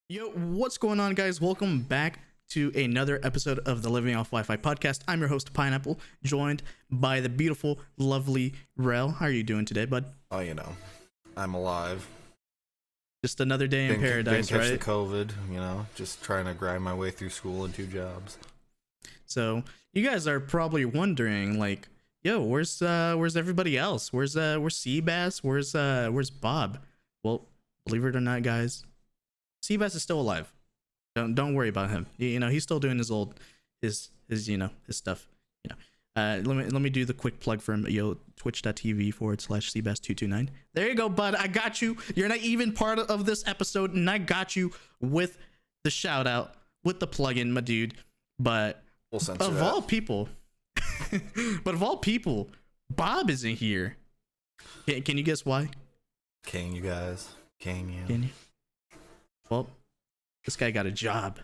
Yo, what's going on, guys? Welcome back to another episode of the Living Off Wi-Fi podcast. I'm your host, Pineapple, joined by the beautiful, lovely Rel. How are you doing today, bud? Oh, I'm alive. Just another day in paradise, didn't catch right? the COVID, just trying to grind my way through school and 2 jobs. So you guys are probably wondering, like, yo, where's everybody else? Where's Seabass? Where's Bob? Well, believe it or not, guys, Seabass is still alive. Don't worry about him. He's still doing his stuff. Let me do the quick plug for him. Yo, twitch.tv/Seabass229. There you go, bud. I got you. You're not even part of this episode, and I got you with the shout out, with the plug-in, my dude. But We'll censor of that. all people, Bob isn't here. Can you guess why? King, you guys. King, you. Can you? Well, this guy got a job.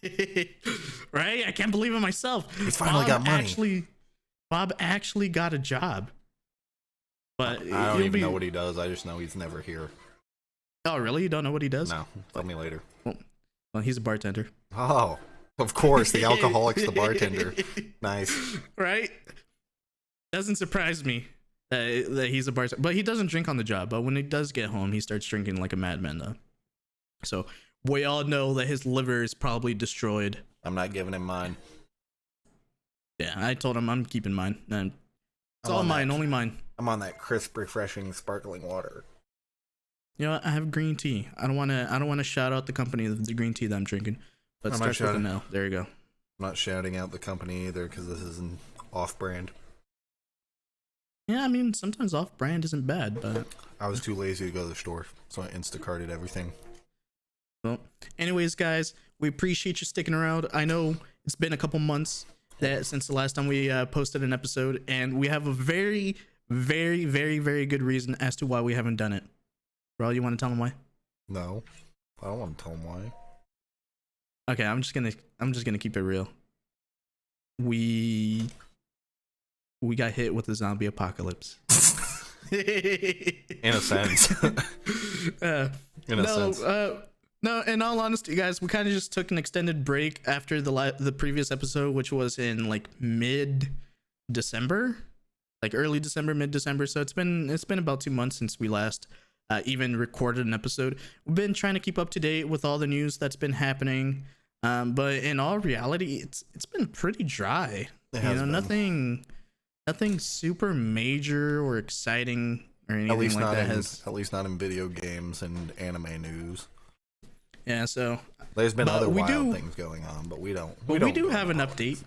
Right? I can't believe it myself. He's finally got money. Bob actually got a job. But I don't even know what he does. I just know he's never here. Oh, really? You don't know what he does? No, tell me later. Well, he's a bartender. Oh, of course, the alcoholic's the bartender. Nice. Right? Doesn't surprise me that he's a bartender. But he doesn't drink on the job. But when he does get home, he starts drinking like a madman, though. So we all know that his liver is probably destroyed. I'm not giving him mine. Yeah, I told him I'm keeping mine. And it's all mine, only mine. I'm on that crisp, refreshing, sparkling water. You know what? I have green tea. I don't want to shout out the company of the green tea that I'm drinking. But starts with an L. There you go. I'm not shouting out the company either because this isn't off-brand. Yeah, I mean, sometimes off-brand isn't bad, but I was too lazy to go to the store, so I Instacarted everything. well, anyways, guys, we appreciate you sticking around. I know it's been a couple months since the last time we posted an episode, and we have a very, very, very, very good reason as to why we haven't done it. Bro, you want to tell them why? No, I don't want to tell him why. Okay, I'm just gonna keep it real. We got hit with the zombie apocalypse. In a sense. No, in all honesty, guys, we kind of just took an extended break after the previous episode, which was in like mid-December, like early December, mid-December. So it's been about 2 months since we last even recorded an episode. We've been trying to keep up to date with all the news that's been happening, but in all reality, it's been pretty dry. Nothing super major or exciting or anything like that. At least not in video games and anime news. Yeah, so there's been other wild things going on, but we do have an update.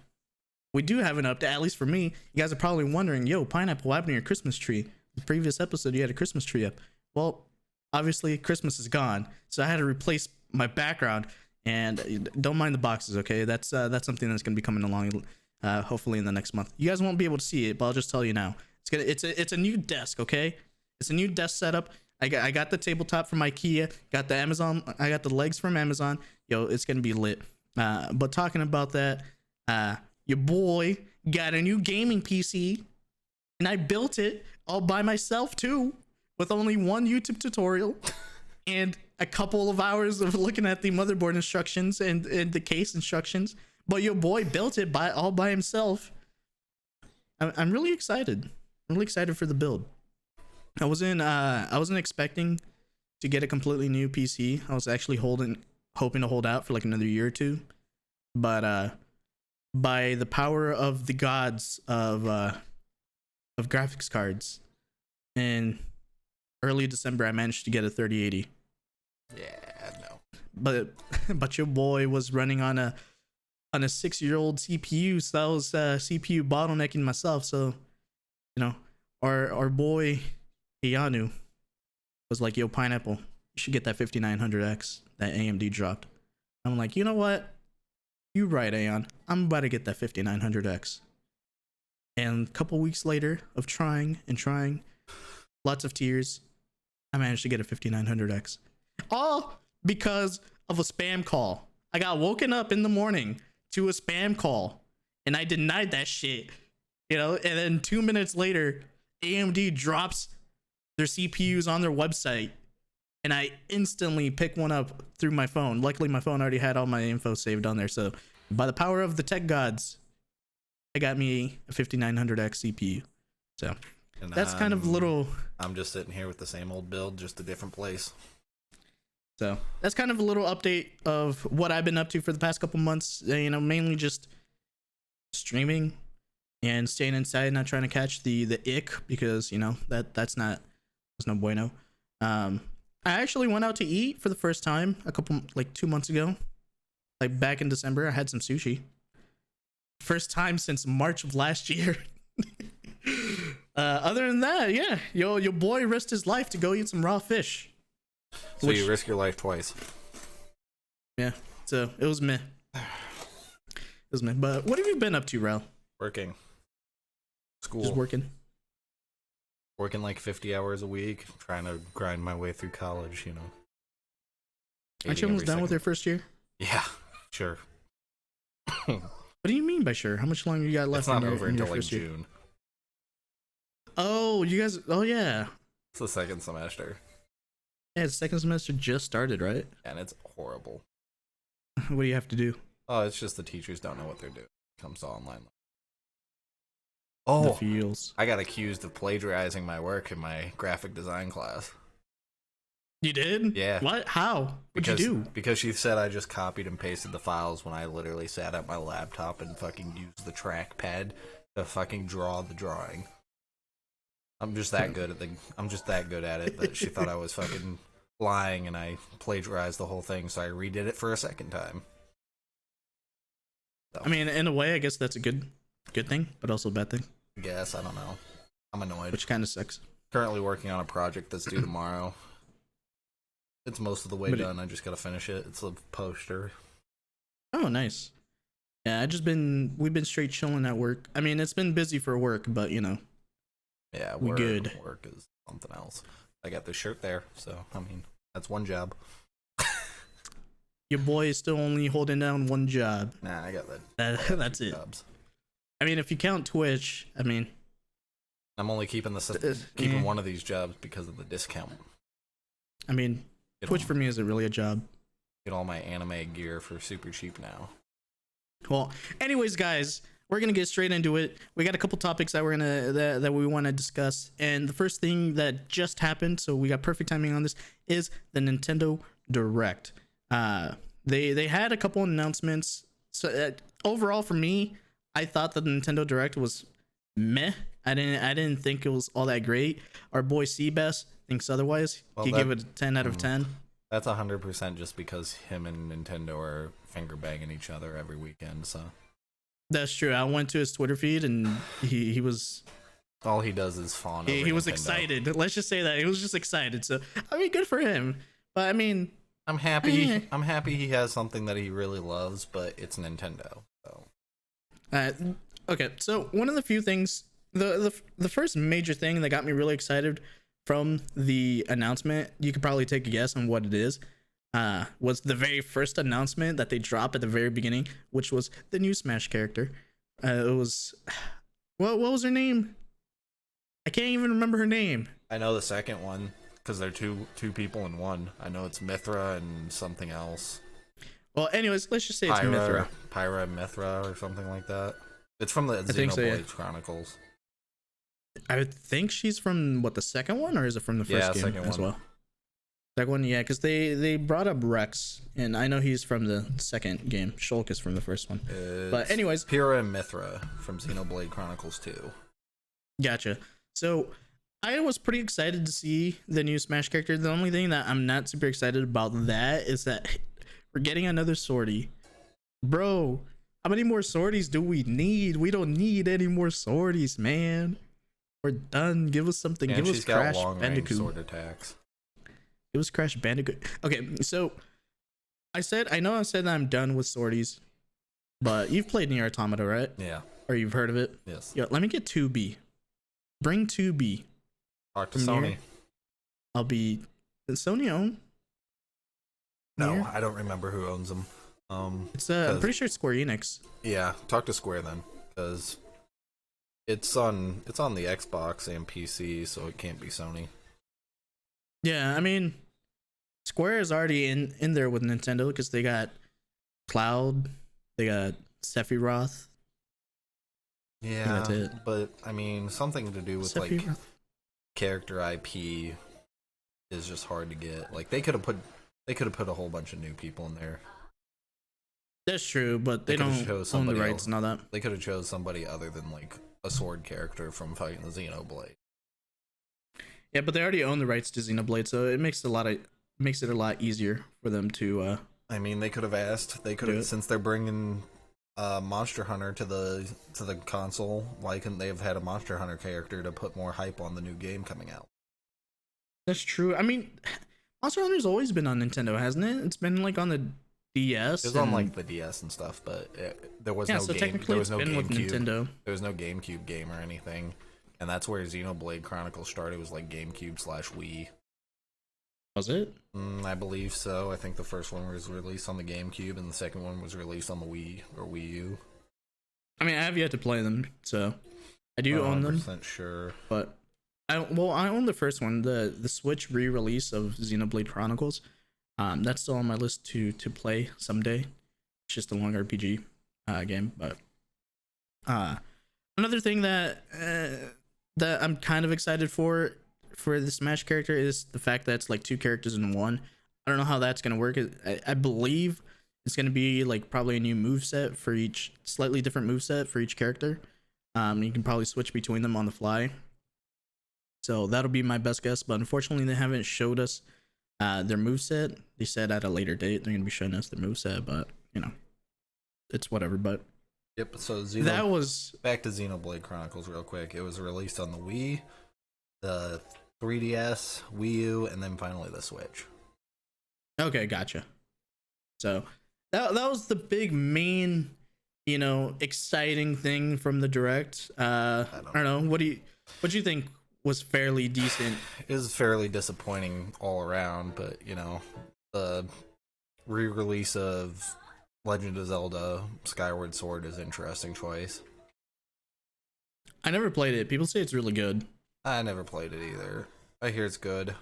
We do have an update, at least for me. You guys are probably wondering, yo, Pineapple, what happened to your Christmas tree? The previous episode, you had a Christmas tree up. Well, obviously, Christmas is gone, so I had to replace my background. And don't mind the boxes, okay? That's something that's gonna be coming along, hopefully in the next month. You guys won't be able to see it, but I'll just tell you now. It's a new desk, okay? It's a new desk setup. I got the tabletop from IKEA, got the Amazon, I got the legs from Amazon. Yo, it's gonna be lit. But talking about that, your boy got a new gaming PC, and I built it all by myself too, with only one YouTube tutorial and a couple of hours of looking at the motherboard instructions and the case instructions. But your boy built it all by himself. I'm really excited. I'm really excited for the build. I wasn't expecting to get a completely new PC. I was actually hoping to hold out for like another year or two. But by the power of the gods of graphics cards, in early December I managed to get a 3080. Yeah, no. But your boy was running on a 6-year-old CPU, so that was CPU bottlenecking myself. So, our boy Keanu was like, yo, Pineapple, you should get that 5900X that AMD dropped. I'm like, you know what? You right, Aeon. I'm about to get that 5900X. And a couple weeks later of trying, lots of tears, I managed to get a 5900X. All because of a spam call. I got woken up in the morning to a spam call, and I denied that shit. And then 2 minutes later, AMD drops their CPUs on their website and I instantly pick one up through my phone. Luckily, my phone already had all my info saved on there. So, by the power of the tech gods, I got me a 5900X CPU. So, And that's kind of little. I'm just sitting here with the same old build, just a different place. So, that's kind of a little update of what I've been up to for the past couple months. You know, mainly just streaming and staying inside, not trying to catch the ick, because you know that's no bueno. I actually went out to eat for the first time a couple, like 2 months ago, like back in December. I had some sushi. First time since March of last year. Other than that, yeah, your boy risked his life to go eat some raw fish. So you risk your life twice. Yeah, so it was meh. It was meh. But what have you been up to, Rel? Working. School. Just working. Working like 50 hours a week, trying to grind my way through college, you know. Aren't you almost done with your first year? Yeah, sure. What do you mean by sure? How much longer you got left? It's not in your, over in your until like first year? June. Oh, you guys. Oh, yeah. It's the second semester. Yeah, the second semester just started, right? And it's horrible. What do you have to do? Oh, it's just the teachers don't know what they're doing. It comes to online. The Oh, feels. I got accused of plagiarizing my work in my graphic design class. You did? Yeah. What? How? What'd you do? Because she said I just copied and pasted the files when I literally sat at my laptop and fucking used the trackpad to fucking draw the drawing. I'm just that good at it that she thought I was fucking lying, and I plagiarized the whole thing, so I redid it for a second time. So, I mean, in a way, I guess that's a good thing, but also a bad thing. I guess, I don't know. I'm annoyed. Which kind of sucks. Currently working on a project that's due tomorrow. It's most of the way done. I just gotta finish it. It's a poster. Oh, nice. Yeah, we've been straight chilling at work. I mean, it's been busy for work, but you know. Yeah, we good. Work is something else. I got this shirt there, so I mean, that's one job. Your boy is still only holding down one job. Nah, I got that's it. Jobs. I mean, if you count Twitch, I mean, I'm only keeping one of these jobs because of the discount. I mean, Twitch for me isn't really a job. Get all my anime gear for super cheap now. Well, anyways, guys, we're gonna get straight into it. We got a couple topics that that we want to discuss, and the first thing that just happened, so we got perfect timing on this, is the Nintendo Direct. They had a couple announcements. So overall, for me, I thought that the Nintendo Direct was meh. I didn't think it was all that great. Our boy Seabass thinks otherwise. He gave it a 10 out of 10. That's 100% just because him and Nintendo are finger banging each other every weekend. So that's true. I went to his Twitter feed and he was. All he does is fawn. He was excited. Let's just say that he was just excited. So I mean, good for him. But I mean, I'm happy. I'm happy he has something that he really loves, but it's Nintendo. So. Okay. So one of the few things, the first major thing that got me really excited from the announcement, you could probably take a guess on what it is, was the very first announcement that they dropped at the very beginning, which was the new Smash character. It was, what was her name? I can't even remember her name. I know the second one because they're two people in one. I know it's Mithra and something else. Well, anyways, let's just say it's Mithra. Pyra Mithra or something like that. It's from the Xenoblade Chronicles. I think she's from the second one, or is it from the first game as well? Second one, yeah, because they brought up Rex, and I know he's from the second game. Shulk is from the first one. But anyways, Pyra and Mithra from Xenoblade Chronicles 2. Gotcha. So I was pretty excited to see the new Smash character. The only thing that I'm not super excited about that is that we're getting another Swordy. Bro, how many more Swordies do we need? We don't need any more Swordies, man. We're done. Give us something. And give us Crash Bandicoot. Sword attacks. It was Crash Bandicoot. Okay, so I said that I'm done with Swordies, but you've played Nier Automata, right? Yeah. Or you've heard of it? Yes. Yo, let me get 2B. Bring 2B. Talk to Sony. Nier. I'll be Sony own. No, Nier? I don't remember who owns them. It's I'm pretty sure it's Square Enix. Yeah, talk to Square then, because it's on the Xbox and PC, so it can't be Sony. Yeah, I mean, Square is already in there with Nintendo because they got Cloud, they got Sephiroth. Yeah, that's it. but I mean, something to do with like Sephiroth. character IP is just hard to get. Like they could have put a whole bunch of new people in there. That's true, but they could've don't chose own the somebody rights else. and all that. They could have chose somebody other than like a sword character from fighting the Xenoblade. Yeah, but they already own the rights to Xenoblade, so it makes it a lot easier for them to. I mean, they could have asked. They could have, since they're bringing Monster Hunter to the console. Why couldn't they have had a Monster Hunter character to put more hype on the new game coming out? That's true. I mean, Monster Hunter's always been on Nintendo, hasn't it? It's been like on the DS. It was on like the DS and stuff, but there was no so game. Technically There was no been with GameCube. Nintendo. There was no GameCube game or anything, and that's where Xenoblade Chronicles started. Was like GameCube/Wii. Was it? I believe so. I think the first one was released on the GameCube, and the second one was released on the Wii or Wii U. I mean, I have yet to play them, so I do own them. 100% sure. But I own the first one, the Switch re-release of Xenoblade Chronicles. That's still on my list to play someday. It's just a long RPG game, but another thing that I'm kind of excited for the Smash character is the fact that it's like two characters in one. I don't know how that's gonna work. I believe it's gonna be like probably a new moveset for each, slightly different moveset for each character. You can probably switch between them on the fly. So that'll be my best guess, but unfortunately they haven't showed us their moveset. They said at a later date they're gonna be showing us their moveset, but you know, it's whatever. But yep. So that was back to Xenoblade Chronicles real quick. It was released on the Wii, the 3DS, Wii U, and then finally the Switch. okay. Gotcha. So that was the big main, you know, exciting thing from the direct. I don't know. What do you think was fairly decent? It was fairly disappointing all around, but you know, the re-release of Legend of Zelda Skyward Sword is an interesting choice. I never played it. People say it's really good. I never played it either. I hear it's good.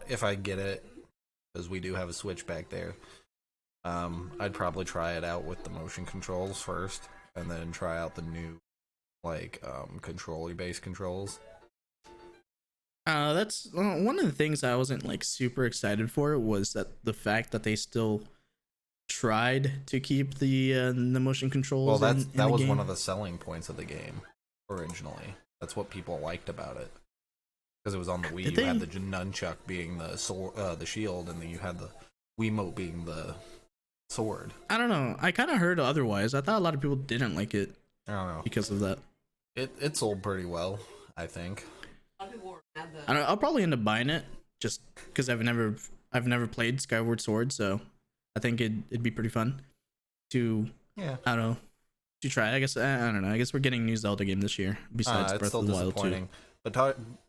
If I get it, because we do have a Switch back there, I'd probably try it out with the motion controls first, and then try out the new like controller based controls. That's one of the things I wasn't like super excited for, was that the fact that they still tried to keep the motion controls. Well, in that was game. one of the selling points of the game originally. That's what people liked about it, because it was on the Wii. You had the nunchuck being the sword, the shield, and then you had the Wiimote being the sword. I don't know. I kind of heard otherwise. I thought a lot of people didn't like it. I don't know, because of that. It sold pretty well, I think. I don't know, I'll probably end up buying it just because I've never played Skyward Sword, so I think it'd be pretty fun to I don't know, to try. I guess I don't know. I guess we're getting a new Zelda game this year besides Breath of the Wild too. But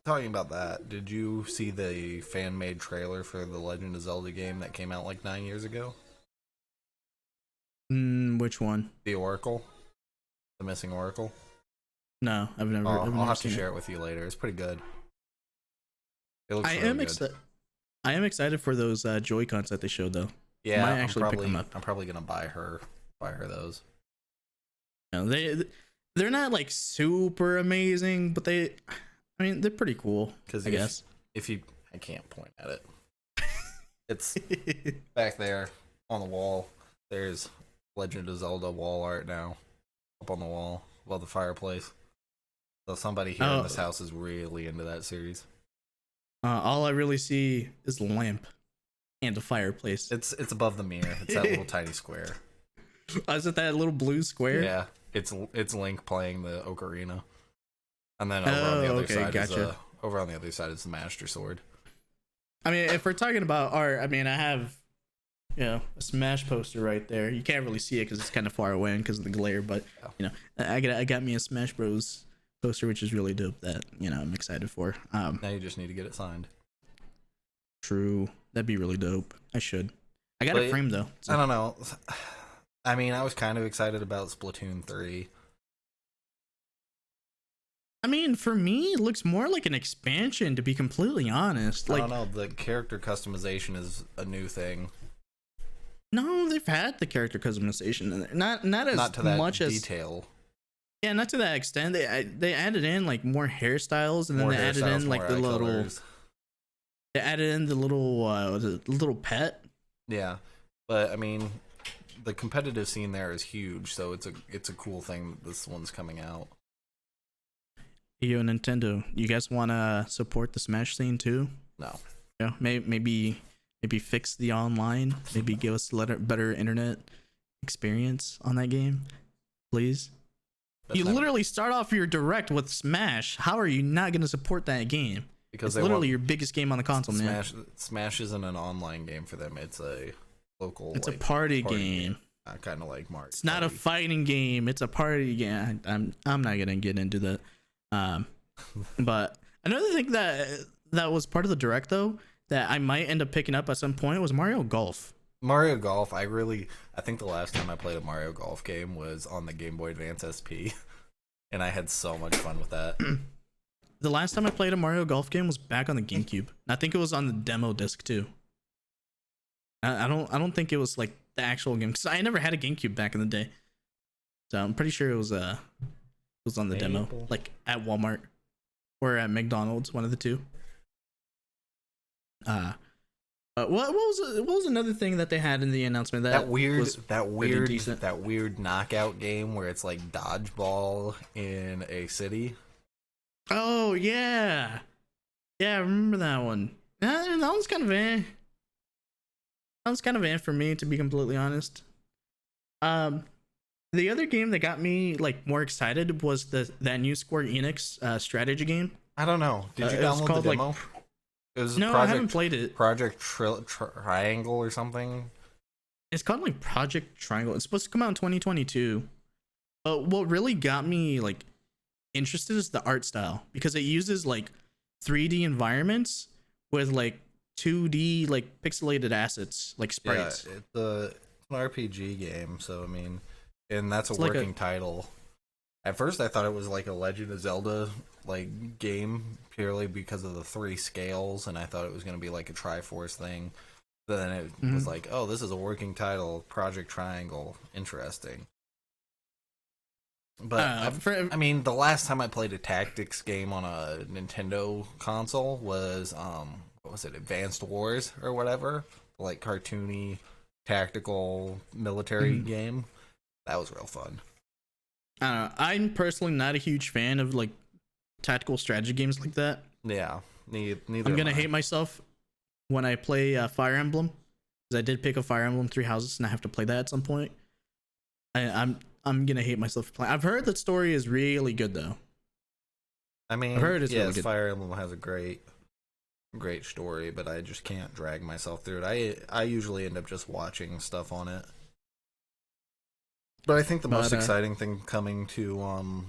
talking about that, did you see the fan-made trailer for the Legend of Zelda game that came out like 9 years ago? Which one? The Oracle, the Missing Oracle. No, I've never. I'll have to share it with you later. It's pretty good. It looks really good. I am excited for those Joy-Cons that they showed though. Yeah, I might actually pick them up. I'm probably gonna buy her those. No, they're not like super amazing, but I mean they're pretty cool. Because I guess I can't point at it. It's back there on the wall. There's Legend of Zelda wall art now up on the wall above the fireplace. So somebody here in this house is really into that series. All I really see is the lamp and the fireplace. It's above the mirror. It's that little tiny square. Is it that little blue square? Yeah, it's Link playing the ocarina, and then over on the other side is the Master Sword. I mean, if we're talking about art, I mean, I have, you know, a Smash poster right there. You can't really see it because it's kind of far away and because of the glare, but you know, I got me a Smash Bros poster, which is really dope. That, you know, I'm excited for. Now you just need to get it signed. True, that'd be really dope. I should. I got it framed though. So. I don't know. I mean, I was kind of excited about Splatoon 3. I mean, for me, it looks more like an expansion, to be completely honest. I Like, don't know. The character customization is a new thing. no, they've had the character customization in there. Not as Not to that much as detail. yeah, not to that extent. They added in like more hairstyles, and then More they added hairstyles, in like more the eye little. colors. They added in the little little pet. Yeah, but I mean, the competitive scene there is huge, so it's a cool thing that this one's coming out. Yo, Nintendo, you guys want to support the Smash scene too? No, Yeah, maybe fix the online. Maybe give us better internet experience on that game, please. You literally start off your direct with Smash. How are you not going to support that game? because It's literally your biggest game on the console, man. Smash isn't an online game for them. It's a local. It's like, a party game. Kind of like Mario. It's not a fighting game. It's a party game. I'm not gonna get into that. But another thing that was part of the direct though that I might end up picking up at some point was Mario Golf. Mario Golf. I think the last time I played a Mario Golf game was on the Game Boy Advance SP, and I had so much fun with that. The last time I played a Mario Golf game was back on the GameCube. I think it was on the demo disc too. I don't think it was like the actual game because I never had a GameCube back in the day. So I'm pretty sure it was on the demo, like at Walmart or at McDonald's, one of the two. What was another thing that they had in the announcement that weird knockout game where it's like dodgeball in a city? Oh yeah, I remember that one. That one's kind of eh. That was kind of eh for me, to be completely honest. The other game that got me like more excited was that new Square Enix strategy game. I don't know. Did you download the demo? No, I haven't played it. Project Triangle or something. It's called like Project Triangle. It's supposed to come out in 2022. But what really got me like interested is the art style because it uses like 3D environments with like 2D like pixelated assets like sprites. Yeah, it's an RPG game, so I mean, and that's a working title. At first, I thought it was like a Legend of Zelda like game purely because of the 3 scales, and I thought it was going to be like a Triforce thing. Then it was like, oh, this is a working title, Project Triangle, interesting. But I mean, the last time I played a tactics game on a Nintendo console was what was it, Advanced Wars or whatever, like cartoony tactical military game. That was real fun. I don't know. I'm personally not a huge fan of like tactical strategy games like that. Yeah, neither. I'm gonna hate myself when I play Fire Emblem because I did pick up Fire Emblem Three Houses and I have to play that at some point. I'm gonna hate myself for playing. I've heard the story is really good though. I mean, I've heard it's really good. Fire Emblem has a great story, but I just can't drag myself through it. I usually end up just watching stuff on it. But I think the most exciting thing coming to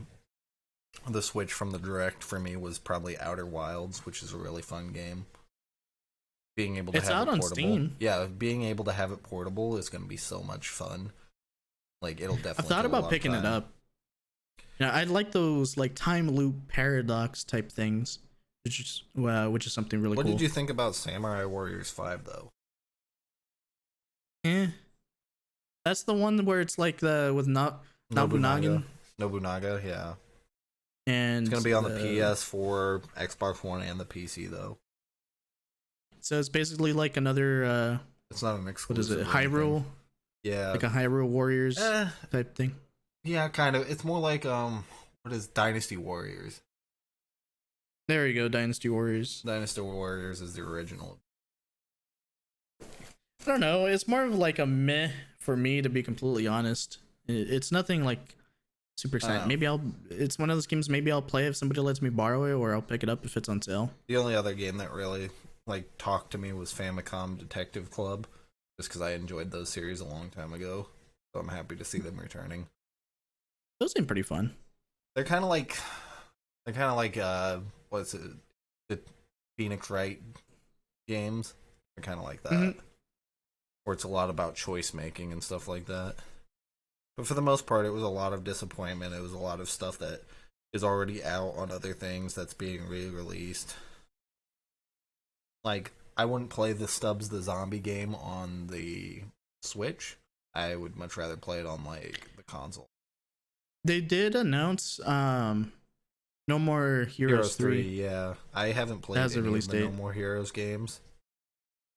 the Switch from the Direct for me was probably Outer Wilds, which is a really fun game. Being able to have it portable. It's out on Steam. Yeah, being able to have it portable is going to be so much fun. Like, it'll definitely. I thought about picking it up. Yeah, I like those like time loop paradox type things, which is something really cool. What did you think about Samurai Warriors 5 though? That's the one where it's like with Nobunaga. Nobunaga, yeah. And it's gonna be on the PS4, Xbox One, and the PC though. So it's basically like another. It's not an exclusive. What is it? Hyrule. Yeah. Like a Hyrule Warriors type thing. Yeah, kind of. It's more like what is Dynasty Warriors? There you go, Dynasty Warriors. Dynasty Warriors is the original. I don't know. It's more of like a meh for me, to be completely honest. It's nothing like super exciting. Maybe it's one of those games. Maybe I'll play if somebody lets me borrow it, or I'll pick it up if it's on sale. The only other game that really like talked to me was Famicom Detective Club, just because I enjoyed those series a long time ago. So I'm happy to see them returning. Those seem pretty fun. They're kind of like what's it? The Phoenix Wright games. They're kind of like that. Where it's a lot about choice making and stuff like that. But for the most part, it was a lot of disappointment. It was a lot of stuff that is already out on other things that's being re-released. Like, I wouldn't play the Stubbs the Zombie game on the Switch. I would much rather play it on, like, the console. They did announce No More Heroes 3. Yeah. I haven't played Has a any release of the date. No More Heroes games.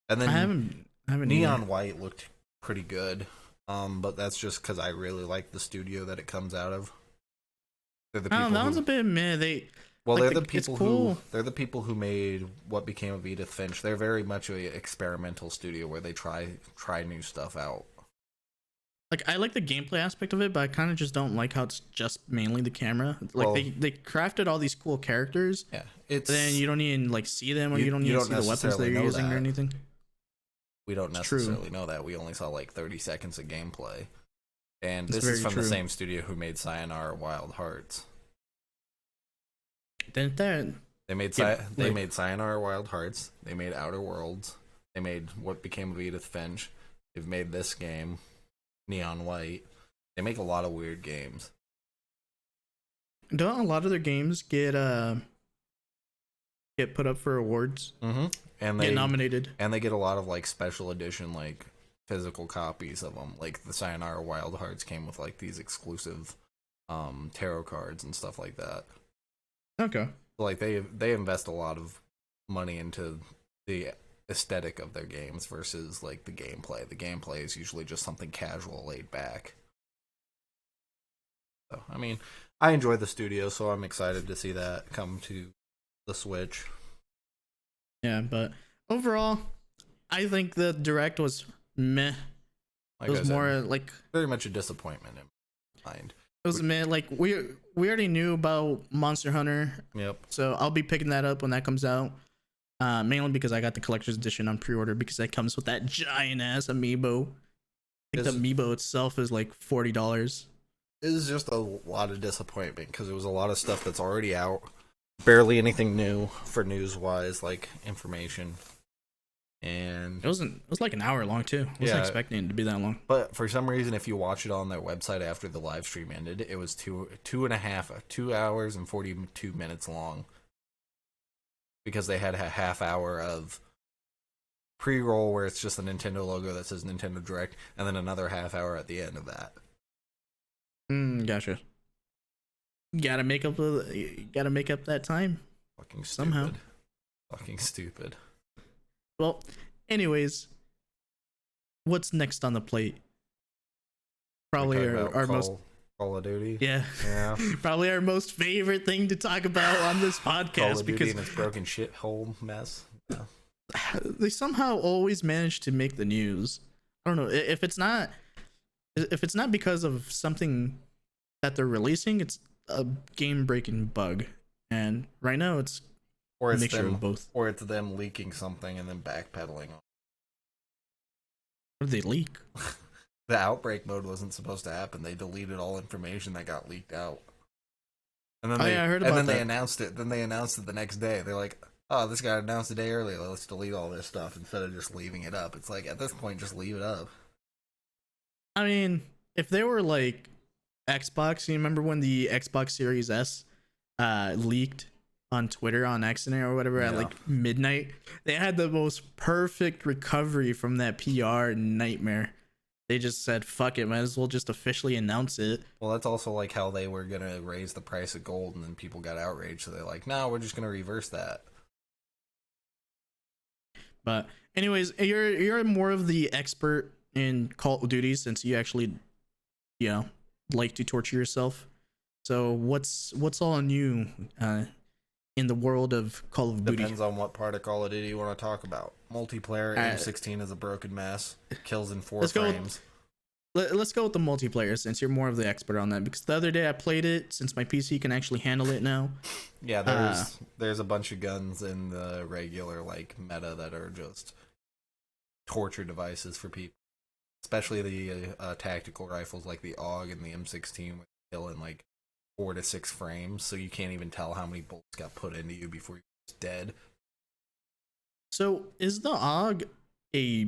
And then I haven't Neon either. White looked pretty good. But that's just because I really like the studio that it comes out of. They're the people That one's a bit meh. Well, like they're the it's people cool. they're the people who made What Became of Edith Finch. They're very much a experimental studio where they try new stuff out. Like, I like the gameplay aspect of it, but I kind of just don't like how it's just mainly the camera. Like, Well, they crafted all these cool characters, Yeah, but then you don't even like see them, or you don't even see the weapons necessarily they're know using or that. anything. We don't It's true. necessarily know that. We only saw like 30 seconds of gameplay. And It's this is very from the true. same studio who made Sayonara Wild Hearts. Then that They made Yeah, they like- made Sayonara Wild Hearts. They made Outer Worlds. They made What Became of Edith Finch. They've made this game, Neon White. They make a lot of weird games. don't a lot of their games get put up for awards, Mm-hmm. And get they nominated. and they get a lot of like special edition like physical copies of them. Like the Sayonara Wild Hearts came with like these exclusive tarot cards and stuff like that. Okay. Like they invest a lot of money into the aesthetic of their games versus like the gameplay. The gameplay is usually just something casual, laid back. So I mean, I enjoy the studio, so I'm excited to see that come to the Switch. Yeah, but overall, I think the direct was meh. Like It I was said, more like very much a disappointment in my mind. it was meh. Like we already knew about Monster Hunter, Yep. so I'll be picking that up when that comes out. Mainly because I got the collector's edition on pre-order because that comes with that giant ass amiibo. I think the amiibo itself is like $40. It was just a lot of disappointment because it was a lot of stuff that's already out. Barely anything new for news wise, like information. And It was like an hour long too. I wasn't Yeah. expecting it to be that long. but for some reason, if you watch it on their website after the live stream ended, it was 2 hours and 42 minutes long. Because they had a half hour of pre-roll where it's just the Nintendo logo that says Nintendo Direct, and then another half hour at the end of that. Gotcha. Gotta make up that time. Fucking stupid. Somehow. Fucking stupid. Well, anyways, what's next on the plate? Probably We talk about our most Call of Duty. yeah, Yeah. probably our most favorite thing to talk about on this Call podcast of Duty because and its broken shithole mess. Yeah. they somehow always manage to make the news. I don't know if it's not because of something that they're releasing. It's a game-breaking bug, and right now it's Or a it's mixture them, of both. or it's them leaking something and then backpedaling. What did they leak? The outbreak mode wasn't supposed to happen. They deleted all information that got leaked out. And then I heard about and then that. they announced it. Then they announced it the next day. They're like, "Oh, this got announced a day earlier. Let's delete all this stuff instead of just leaving it up." It's like at this point, just leave it up. I mean, if they were like Xbox, you remember when the Xbox Series S leaked on Twitter on accident or whatever at Yeah. like midnight? They had the most perfect recovery from that PR nightmare. They just said, fuck it, might as well just officially announce it. Well, that's also like how they were gonna raise the price of gold, and then people got outraged. So they're like, "No, we're just gonna reverse that." But anyways, you're more of the expert in Call of Duty since you actually, like to torture yourself. So what's all new in the world of Call of Duty? Depends on what part of Call of Duty you want to talk about. Multiplayer, M16 is a broken mess. Kills in 4 Let's go with- frames. Let's go with the multiplayer since you're more of the expert on that. Because the other day I played it since my PC can actually handle it now. Yeah, there's a bunch of guns in the regular like meta that are just torture devices for people, especially the tactical rifles like the AUG and the M16, which kill in like 4 to 6 frames, so you can't even tell how many bullets got put into you before you're just dead. So is the AUG a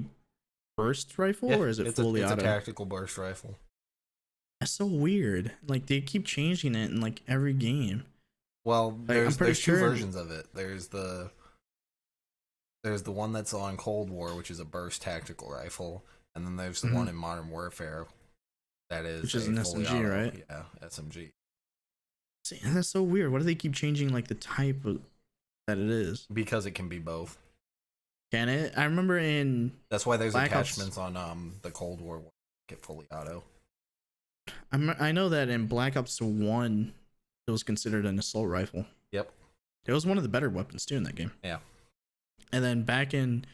burst rifle or is it fully it's auto? a tactical burst rifle. That's so weird. Like they keep changing it in like every game. Well, Like, I'm pretty there's two sure versions of it. There's the one that's on Cold War, which is a burst tactical rifle, and then there's the one in Modern Warfare that is which is a an fully SMG, auto, right? Yeah, SMG. See, that's so weird. Why do they keep changing like the type of that it is? Because it can be both. Can it? I remember in That's why there's Black attachments on the Cold War one get fully auto. I know that in Black Ops 1 it was considered an assault rifle. Yep. It was one of the better weapons too in that game. Yeah. And then back in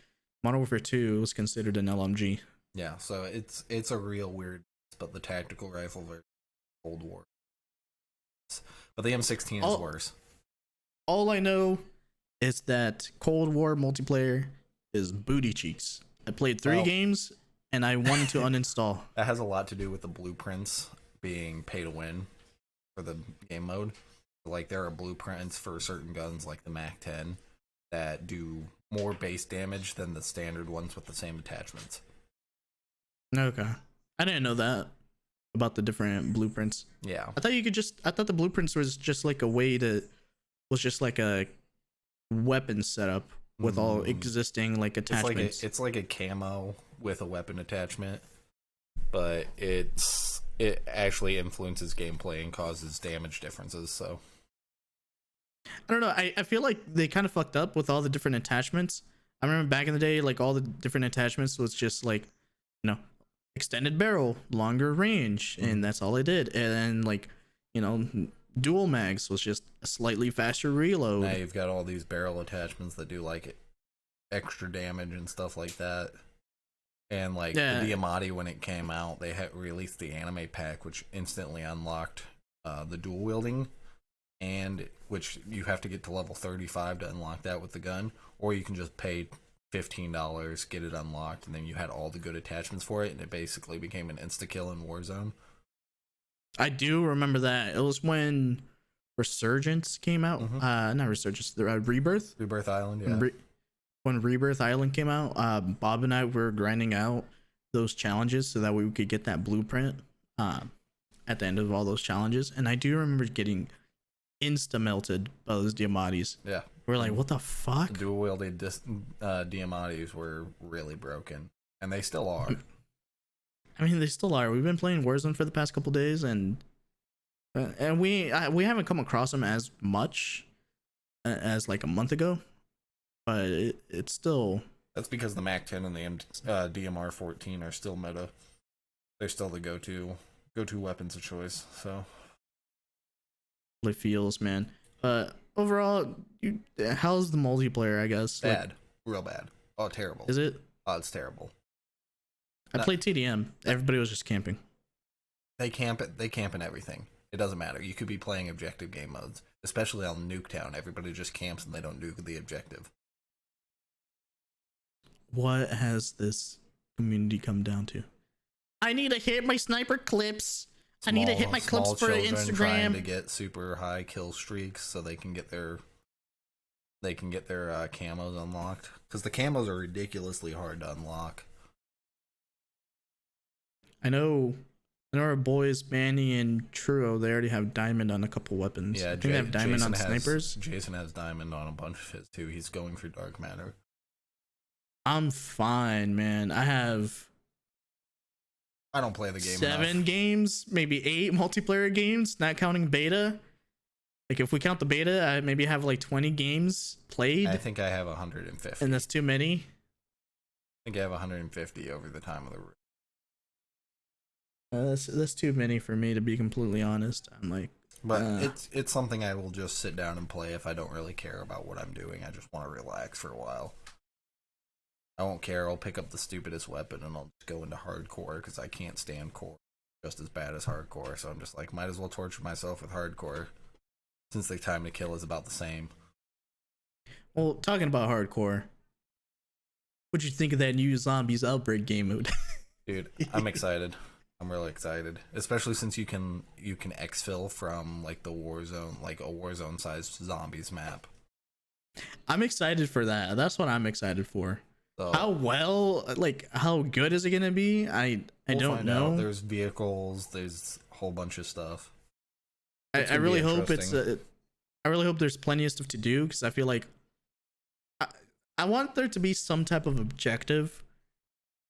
Modern Warfare 2 it was considered an LMG. Yeah, so it's a real weird, but the tactical rifle version of Cold War. But the M16 is worse. All I know is that Cold War multiplayer is booty cheeks. I played 3 games and I wanted to uninstall. That has a lot to do with the blueprints being pay to win for the game mode. Like, there are blueprints for certain guns like the MAC-10 that do more base damage than the standard ones with the same attachments. Okay. I didn't know that about the different blueprints. Yeah. I thought the blueprints was just like a weapon setup with all existing like attachments. It's like a camo with a weapon attachment, but it actually influences gameplay and causes damage differences, so I don't know. I feel like they kind of fucked up with all the different attachments. I remember back in the day, like all the different attachments was just like, extended barrel, longer range, and that's all it did. And then like, dual mags was just a slightly faster reload. now you've got all these barrel attachments that do like extra damage and stuff like that. And like the Diamatti, when it came out, they had released the anime pack, which instantly unlocked the dual wielding, and which you have to get to level 35 to unlock that with the gun, or you can just pay $15, get it unlocked, and then you had all the good attachments for it, and it basically became an insta-kill in Warzone. I do remember that. It was when Resurgence came out. Not Resurgence, Rebirth. Rebirth Island, yeah. When Rebirth Island came out, Bob and I were grinding out those challenges so that we could get that blueprint at the end of all those challenges. And I do remember getting insta-melted by those Diamattis. Yeah. We're like, what the fuck? Dual wielded Diamattis were really broken, and they still are. I mean, they still are. We've been playing Warzone for the past couple days, and we haven't come across them as much as like a month ago, but it's still. That's because the MAC-10 and the DMR-14 are still meta. They're still the go-to weapons of choice. So it feels, man. Overall, how's the multiplayer? I guess bad, real bad. Oh, terrible. Is it? Oh, it's terrible. I played TDM. Everybody was just camping. They camp in everything. It doesn't matter. You could be playing objective game modes, especially on Nuketown. Everybody just camps and they don't nuke the objective. What has this community come down to? I need to hit my sniper clips. I need to hit my clips for Instagram. Trying to get super high kill streaks so they can get their camos unlocked, because the camos are ridiculously hard to unlock. I know our boys Manny and Truro, they already have diamond on a couple weapons. Yeah, I think they have diamond on snipers. Jason has diamond on a bunch of his too. He's going through dark matter. I'm fine, man. I don't play the game 7 enough. games, maybe 8 multiplayer games, not counting beta. Like if we count the beta, I maybe have like 20 games played. I think I have 150. And that's too many. I think I have 150 over the time of the. That's too many for me, to be completely honest. I'm like, but it's something I will just sit down and play if I don't really care about what I'm doing. I just want to relax for a while. I won't care. I'll pick up the stupidest weapon and I'll just go into hardcore because I can't stand core just as bad as hardcore. So I'm just like, might as well torture myself with hardcore since the time to kill is about the same. Well, talking about hardcore, what'd you think of that new Zombies Outbreak game mode? Dude, I'm excited. I'm really excited, especially since you can exfil from like the Warzone, like a Warzone sized zombies map. I'm excited for that. That's what I'm excited for. So, how good is it gonna be? I don't know. There's vehicles. There's a whole bunch of stuff. I really hope it's I really hope there's plenty of stuff to do because I feel like I, I want there to be some type of objective.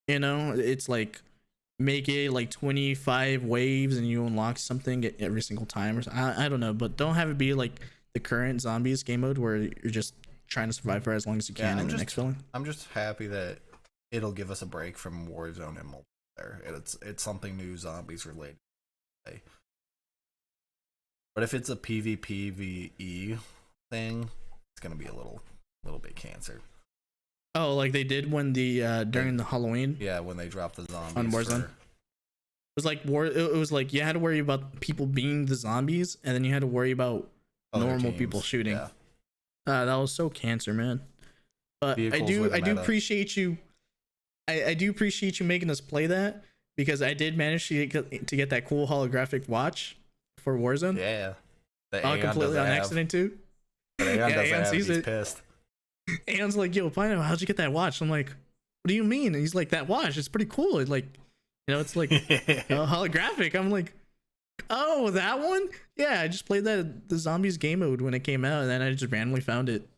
You know, it's like make it like 25 waves and you unlock something every single time, or I don't know, but don't have it be like the current zombies game mode where you're just trying to survive for as long as you can in the next villain. I'm just happy that it'll give us a break from Warzone and multiplayer. It's something new, zombies related. But if it's a PvPvE thing, it's gonna be a little bit cancer. Oh, like they did when the during the Halloween. Yeah, when they dropped the zombies on Warzone. It was like It was like you had to worry about people being the zombies, and then you had to worry about normal teams. People shooting. Yeah. That was so cancer, man. But I do appreciate you. I do appreciate you making us play that because I did manage to get that cool holographic watch for Warzone. Yeah. Completely on accident too. Aeon sees it. Pissed. Aeon's like, "Yo, Pino, how'd you get that watch?" I'm like, "What do you mean?" And he's like, "That watch, it's pretty cool. It's like, you know, it's like holographic." I'm like, "Oh, that one? Yeah, I just played the zombies game mode when it came out, and then I just randomly found it."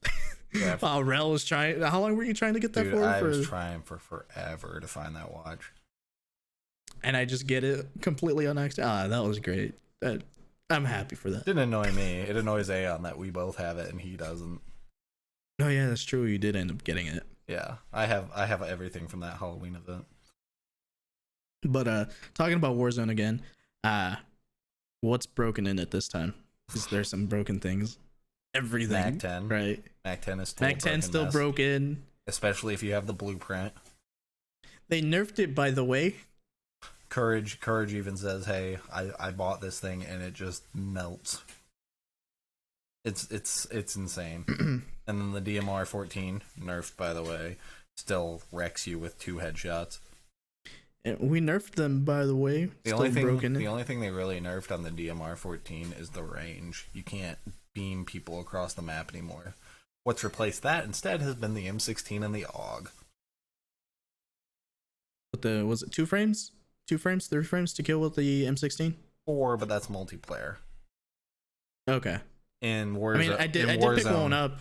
Yeah. While Rel was trying. How long were you trying to get that for? I was trying for forever to find that watch, and I just get it completely on accident. That was great. I'm happy for that. It didn't annoy me. It annoys Aeon that we both have it and he doesn't. Oh yeah, that's true. You did end up getting it. Yeah, I have everything from that Halloween event. But talking about Warzone again, what's broken in it this time? Is there some broken things? Everything. Mac 10, right? Mac 10 is still broken. Especially if you have the blueprint. They nerfed it, by the way. Courage even says, "Hey, I bought this thing and it just melts." It's insane. And then the DMR 14 nerfed, by the way, still wrecks you with 2 headshots. And we nerfed them, by the way. The only thing they really nerfed on the DMR 14 is the range. You can't beam people across the map anymore. What's replaced that instead has been the M16 and the AUG. But was it 2 frames? 2 frames, 3 frames to kill with the M16? 4, but that's multiplayer. Okay. In Warzone, I mean, I did pick one up.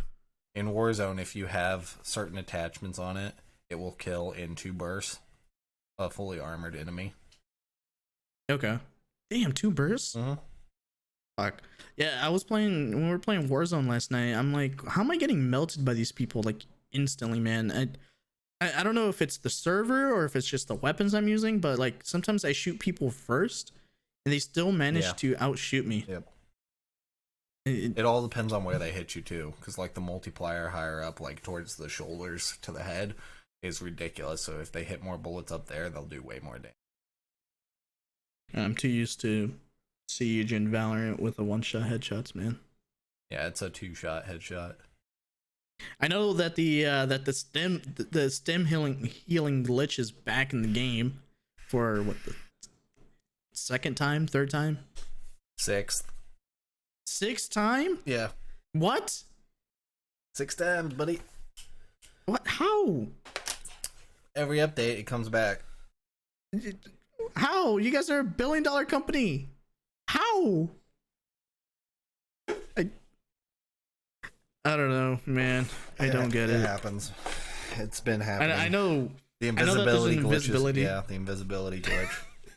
In Warzone, if you have certain attachments on it, it will kill in 2 bursts a fully armored enemy. Okay. Damn, 2 bursts? Mm-hmm. Fuck. Yeah, when we were playing Warzone last night, I'm like, how am I getting melted by these people like instantly, man? I don't know if it's the server or if it's just the weapons I'm using, but like sometimes I shoot people first and they still manage to outshoot me. Yep. It all depends on where they hit you too, because like the multiplier higher up, like towards the shoulders to the head, is ridiculous. So if they hit more bullets up there, they'll do way more damage. I'm too used to Siege and Valorant with the 1-shot headshots, man. Yeah, it's a 2-shot headshot. I know that the stem healing glitch is back in the game for what, the second time, third time, sixth time? Yeah. What? 6 times, buddy. What? How? Every update, it comes back. How? You guys are a $1 billion company. How? I don't know, man. I don't get it. It happens. It's been happening. I know. The invisibility glitch. Yeah, the invisibility glitch.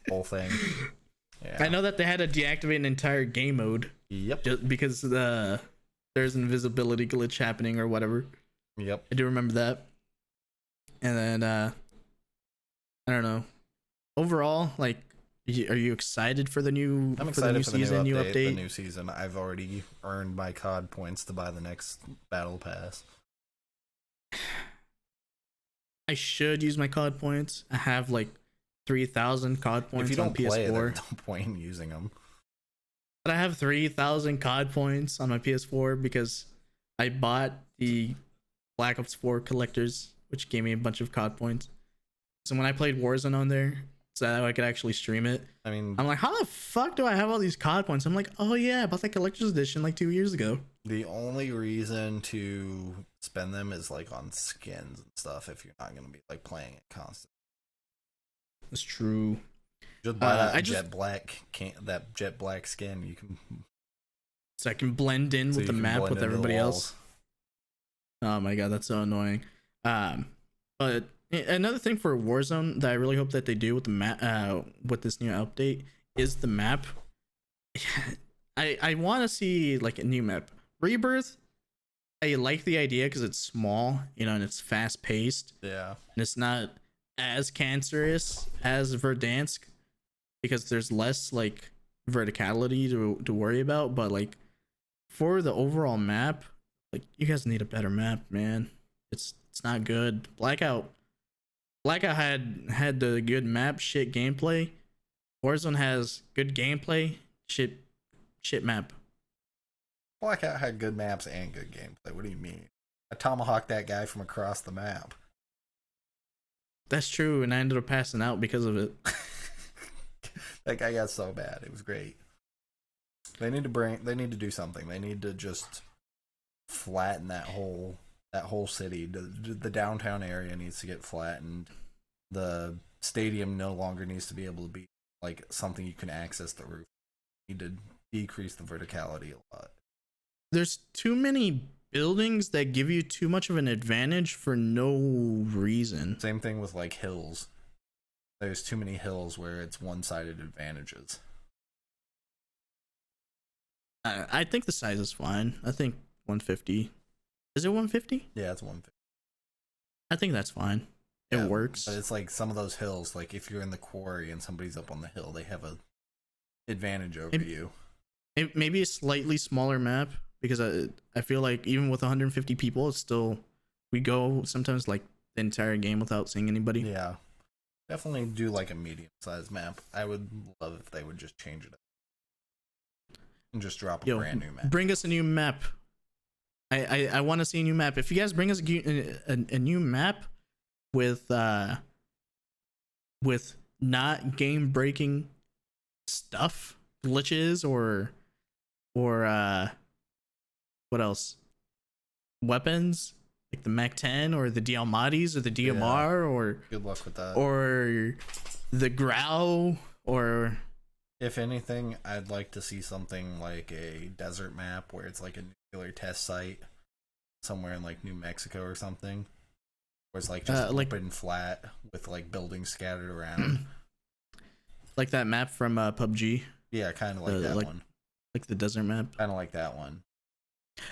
Whole thing. Yeah. I know that they had to deactivate an entire game mode. Yep. Just because there's an invisibility glitch happening or whatever. Yep. I do remember that. And then I don't know. Overall, like, are you excited for the new? I'm excited for the new update. The new season. I've already earned my COD points to buy the next battle pass. I should use my COD points. I have like 3,000 COD points. If you don't on PS4. play it, there's no point in using them. But I have 3,000 COD points on my PS4 because I bought the Black Ops 4 collectors, which gave me a bunch of COD points. So when I played Warzone on there, so that I could actually stream it. I mean, I'm like, how the fuck do I have all these COD points? I'm like, oh yeah, I bought that collector's edition like 2 years ago. The only reason to spend them is like on skins and stuff. If you're not gonna be like playing it constantly, that's true. Just buy that jet black skin. You can so I can blend in So with you the can map blend with into the everybody walls. else. Oh my god, that's so annoying. But another thing for Warzone that I really hope that they do with the map, with this new update, is the map. I want to see like a new map. Rebirth, I like the idea because it's small, and it's fast paced, Yeah. and it's not as cancerous as Verdansk because there's less like verticality to worry about. But like for the overall map, like you guys need a better map, man. It's not good. Blackout had the good map, shit gameplay. Warzone has good gameplay, shit map. Blackout had good maps and good gameplay. What do you mean? I tomahawked that guy from across the map. That's true, and I ended up passing out because of it. That guy got so bad. It was great. They need to do something. They need to just flatten that whole city. The downtown area needs to get flattened. The stadium no longer needs to be able to be like something you can access the roof. You need to decrease the verticality a lot. There's too many buildings that give you too much of an advantage for no reason. Same thing with like hills. There's too many hills where it's one-sided advantages. I think the size is fine. I think 150. Is it 150? Yeah, it's 150. I think that's fine. It works. But it's like some of those hills, like if you're in the quarry and somebody's up on the hill, they have a advantage over you. Maybe a slightly smaller map because I feel like even with 150 people, it's still we go sometimes like the entire game without seeing anybody. Yeah, definitely do like a medium-sized map. I would love if they would just change it up and just drop a brand new map. Bring us a new map. I want to see a new map. If you guys bring us a new map with not game breaking stuff, glitches or what else? Weapons like the Mac 10 or the Dialmatis or the DMR or good luck with that. Or the Growl or if anything, I'd like to see something like a desert map where it's like a nuclear test site somewhere in like New Mexico or something. Where it's like just open flat with like buildings scattered around. Like that map from PUBG. Yeah, kind of like that one. Like the desert map. Kind of like that one.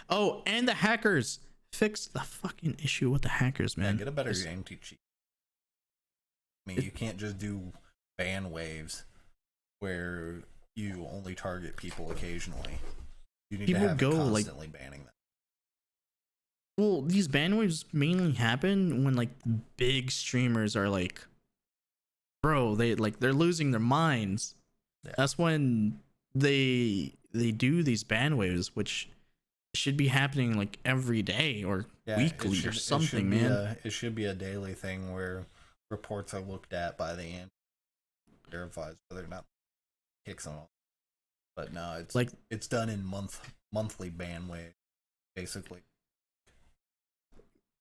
Oh, and the hackers. Fix the fucking issue with the hackers, man. Yeah, get a better anti-cheat. I mean, you can't just do ban waves where you only target people occasionally. You need to have constantly banning them. Well, these ban waves mainly happen when like big streamers are like, bro, they're losing their minds. Yeah. That's when they do these ban waves, which should be happening like every day or weekly or something, man. It should be a daily thing where reports are looked at by the end, verifies whether or not kicks them off. But no, it's like it's done in monthly ban wave, basically.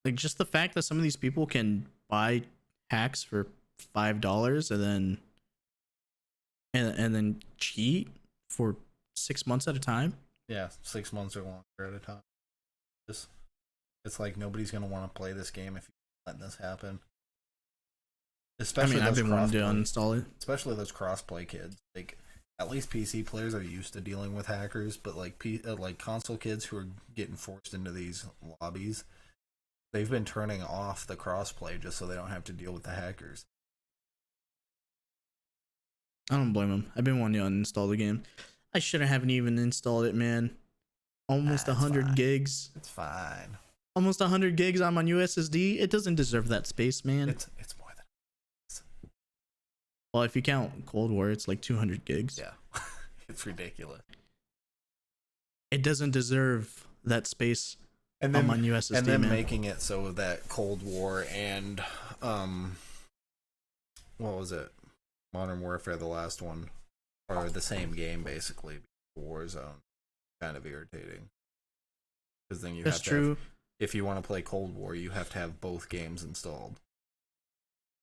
Like just the fact that some of these people can buy hacks for $5 and then cheat for 6 months at a time. Yeah, 6 months or longer at a time. It's like nobody's gonna want to play this game if you let this happen. Especially I've been wanting to uninstall it. Especially those crossplay kids. Like at least PC players are used to dealing with hackers, but like console kids who are getting forced into these lobbies, they've been turning off the crossplay just so they don't have to deal with the hackers. I don't blame them. I've been wanting to uninstall the game. I shouldn't have even installed it, man. Almost 100 gigs. It's fine. Almost 100 gigs on my USSD. It doesn't deserve that space, man. It's more than. Well, if you count Cold War, it's like 200 gigs. Yeah, it's ridiculous. It doesn't deserve that space on my USSD, and then man. Making it so that Cold War and what was it? Modern Warfare, the last one, are the same game basically. Warzone, kind of irritating. Because then you if you want to play Cold War, you have to have both games installed.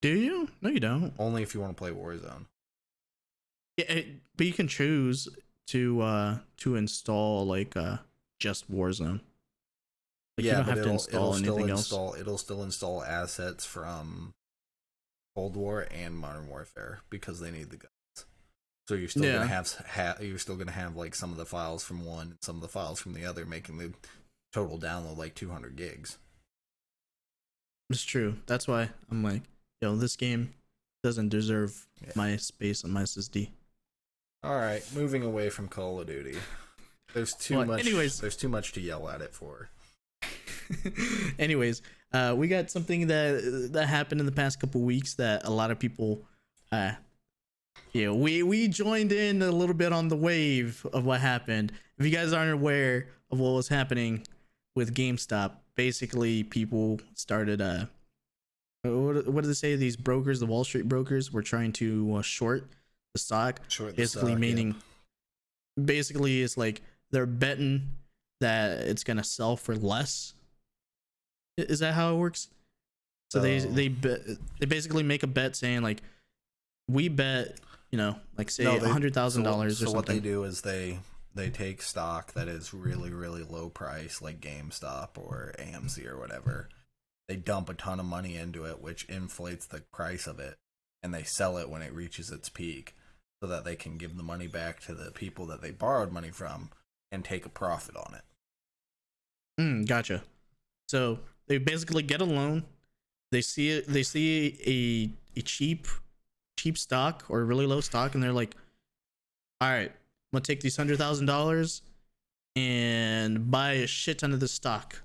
Do you? No, you don't. Only if you want to play Warzone. Yeah, but you can choose to install like just Warzone. Like you Yeah, don't but have to install anything else. it'll still install assets from Cold War and Modern Warfare because they need the guns. So you're still gonna have like some of the files from one and some of the files from the other, making the total download like 200 gigs. It's true. That's why I'm like, yo, this game doesn't deserve my space on my SSD. All right, moving away from Call of Duty. There's too much. Anyways, there's too much to yell at it for. Anyways, we got something that happened in the past couple weeks that a lot of people, we joined in a little bit on the wave of what happened. If you guys aren't aware of what was happening with GameStop, basically people started what did they say? These brokers, the Wall Street brokers, were trying to short the stock. Basically meaning, basically it's like they're betting that it's gonna sell for less. Is that how it works? So they basically make a bet saying like, we bet, like say $100,000 or something. So what they do is they take stock that is really, really low price, like GameStop or AMC or whatever. They dump a ton of money into it, which inflates the price of it, and they sell it when it reaches its peak so that they can give the money back to the people that they borrowed money from and take a profit on it. Gotcha. So they basically get a loan. They see a cheap stock or really low stock, and they're like, all right, I'm gonna take these $100,000 and buy a shit ton of this stock,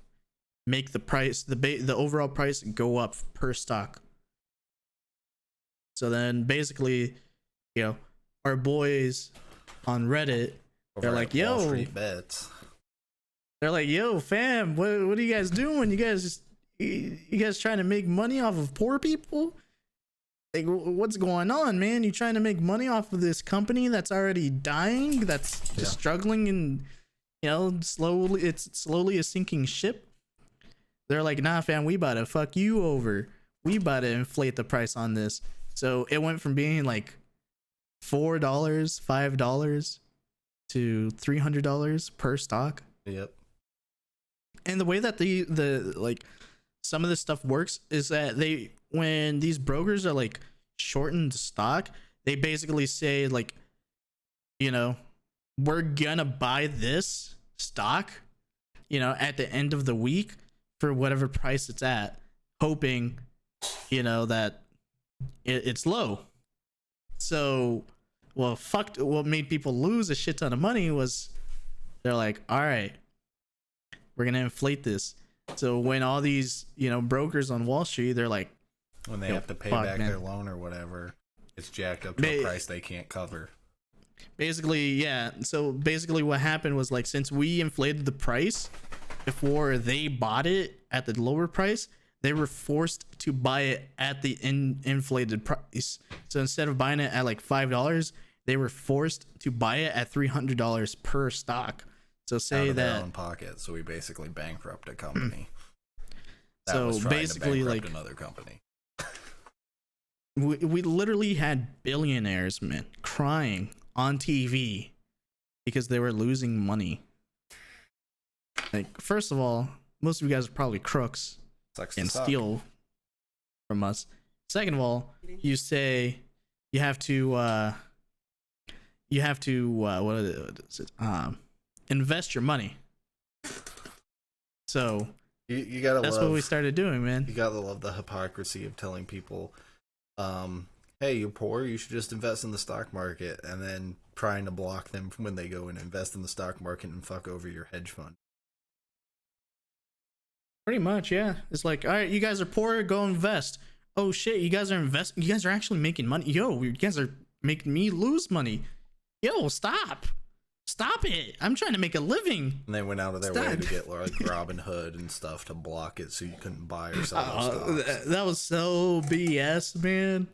make the price, the overall price go up per stock. So then basically, our boys on Reddit, they're like, yo, Wall Street Bets. They're like, yo, fam, what are you guys doing? You guys trying to make money off of poor people? Like, what's going on, man? You trying to make money off of this company that's already dying, that's just struggling, and it's slowly a sinking ship? They're like, nah, fam, we about to fuck you over. We about to inflate the price on this. So it went from being like $4, $5 to $300 per stock. Yep. And the way that the like some of this stuff works is that when these brokers are like shortened stock, they basically say like, we're gonna buy this stock, at the end of the week for whatever price it's at, hoping, that it's low. So, what made people lose a shit ton of money was they're like, all right, we're gonna inflate this. So when all these brokers on Wall Street, they're like, when they have to pay back their loan or whatever, it's jacked up to a price they can't cover. Basically, yeah. So basically what happened was, like, since we inflated the price before they bought it at the lower price, they were forced to buy it at the inflated price. So instead of buying it at like $5, they were forced to buy it at $300 per stock. So say out of that their own pocket. So we basically bankrupt a company. That so was trying basically, to bankrupt like, another company. we literally had billionaires, man, crying on TV because they were losing money. Like, first of all, most of you guys are probably crooks and steal from us. Second of all, you say you have to what is it? Invest your money. So you gotta that's what we started doing, man. You gotta love the hypocrisy of telling people, hey, you're poor, you should just invest in the stock market, and then trying to block them from when they go and invest in the stock market and fuck over your hedge fund. Pretty much, yeah. It's like, all right, you guys are poor, go invest. Oh shit, you guys are actually making money. Yo, you guys are making me lose money. Yo, stop it. I'm trying to make a living. And they went out of their way to get like Robin Hood and stuff to block it so you couldn't buy or sell those stocks. That was so BS, man.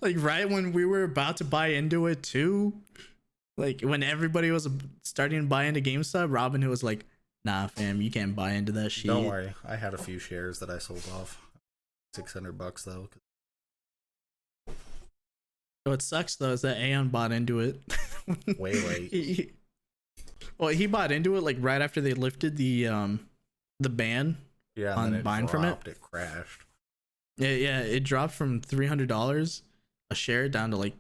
Like, right when we were about to buy into it too, like when everybody was starting to buy into GameStop, Robin Hood was like, nah, fam, you can't buy into that shit. Don't worry, I had a few shares that I sold off. $600 though. What sucks though is that Aeon bought into it. Way late. Well, he bought into it like right after they lifted the ban Yeah, and on then it buying from it. dropped, it crashed. Yeah, it dropped from $300 a share down to like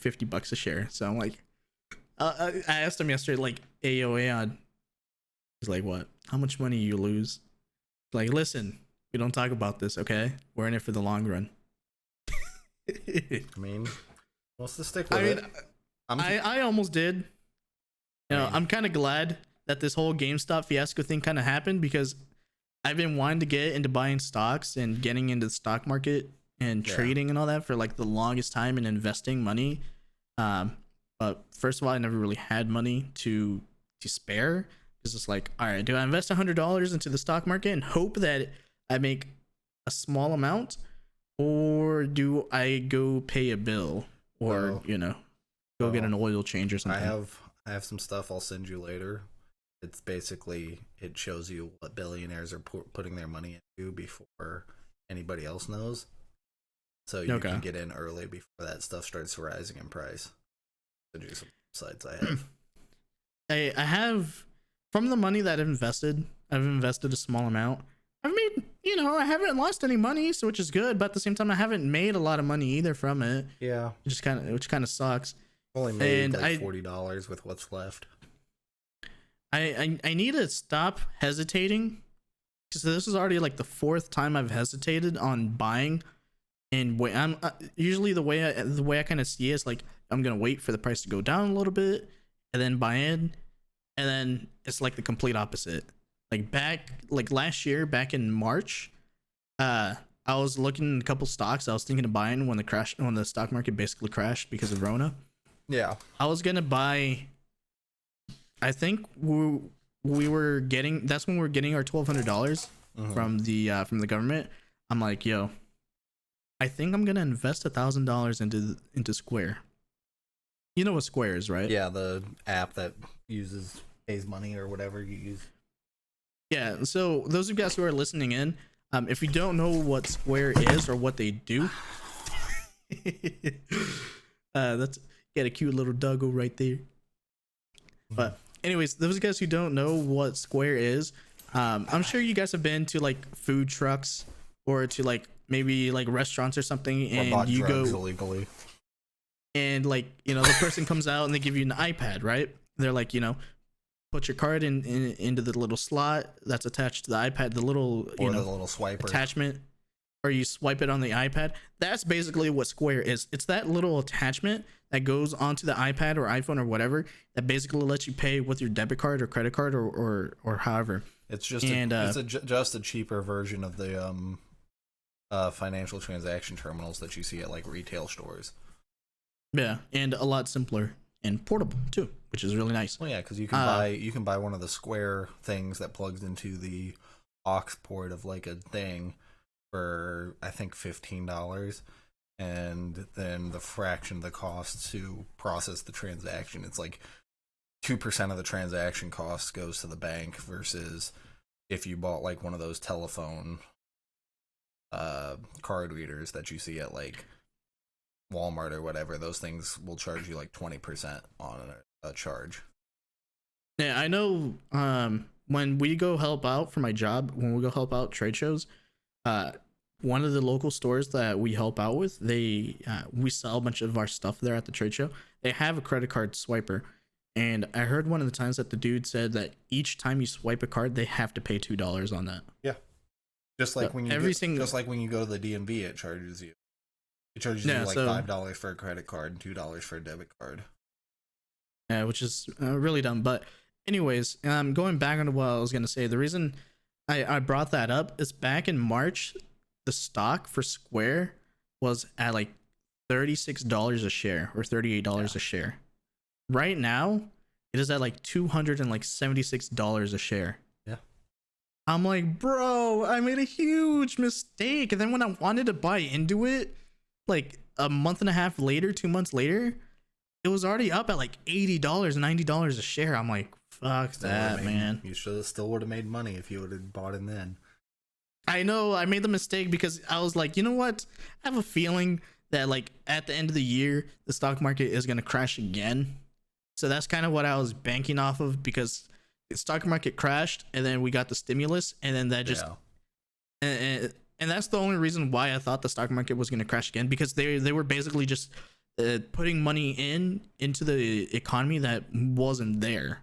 $50 a share. So I'm like, I asked him yesterday, like, AOA, he's like, what? How much money you lose? Like, listen, we don't talk about this, okay? We're in it for the long run. I mean, what's the stick with I mean, it? I almost did. You know, I'm kind of glad that this whole GameStop fiasco thing kind of happened, because I've been wanting to get into buying stocks and getting into the stock market and trading and all that for like the longest time, and investing money. But first of all, I never really had money to spare. It's just like, all right, do I invest $100 into the stock market and hope that I make a small amount, or do I go pay a bill, or go get an oil change or something? I have some stuff I'll send you later. It's basically, it shows you what billionaires are putting their money into before anybody else knows. So you can get in early before that stuff starts rising in price. Send you some sites I have. I have, from the money that I've invested a small amount. I've made, I haven't lost any money, so which is good, but at the same time I haven't made a lot of money either from it. Yeah. Which kind of sucks. Only made like $40 with what's left. I need to stop hesitating, because this is already like the fourth time I've hesitated on buying. And I'm usually the way I kind of see it is like, I'm gonna wait for the price to go down a little bit and then buy in, and then it's like the complete opposite. Like last year, back in March, I was looking at a couple stocks I was thinking of buying when the stock market basically crashed because of Rona. Yeah, I was gonna buy. I think we were getting, that's when we were getting our $1,200 from the government. I'm like, yo, I think I'm gonna invest $1,000 into Square. You know what Square is, right? Yeah, the app that pays money or whatever you use. Yeah. So those of you guys who are listening in, if you don't know what Square is or what they do, that's got a cute little doggo right there. But anyways, those guys who don't know what Square is, I'm sure you guys have been to like food trucks or to like maybe like restaurants or something, and you go illegally, and like the person comes out and they give you an iPad, right? They're like, put your card into the little slot that's attached to the iPad, the little the little swiper attachment, or you swipe it on the iPad. That's basically what Square is. It's that little attachment that goes onto the iPad or iPhone or whatever that basically lets you pay with your debit card or credit card or however. It's just just a cheaper version of the financial transaction terminals that you see at like retail stores. Yeah, and a lot simpler and portable too, which is really nice. Well, yeah, because you can buy one of the Square things that plugs into the aux port of like a thing for I think $15, and then the fraction of the cost to process the transaction. It's like 2% of the transaction cost goes to the bank, versus if you bought like one of those telephone card readers that you see at like Walmart or whatever, those things will charge you like 20% on a charge. Yeah, I know. When we go help out for my job, when we go help out trade shows, one of the local stores that we help out with, we sell a bunch of our stuff there at the trade show. They have a credit card swiper, and I heard one of the times that the dude said that each time you swipe a card, they have to pay $2 on that. Yeah, just like when you go to the DMV, it charges you. It charges you like $5 for a credit card and $2 for a debit card. Yeah, which is really dumb. But anyways, going back on what I was gonna say, the reason I brought that up is back in March, the stock for Square was at like $36 a share or $38 a share. Right now, it is at like $276 a share. Yeah. I'm like, bro, I made a huge mistake. And then when I wanted to buy into it, like a month and a half later, 2 months later, it was already up at like $80, $90 a share. I'm like, fuck that, man. You still would have made money if you would have bought in then. I know I made the mistake because I was like, you know what? I have a feeling that like at the end of the year, the stock market is going to crash again. So that's kind of what I was banking off of, because the stock market crashed and then we got the stimulus, and then that just and that's the only reason why I thought the stock market was going to crash again, because they were basically just putting money into the economy that wasn't there.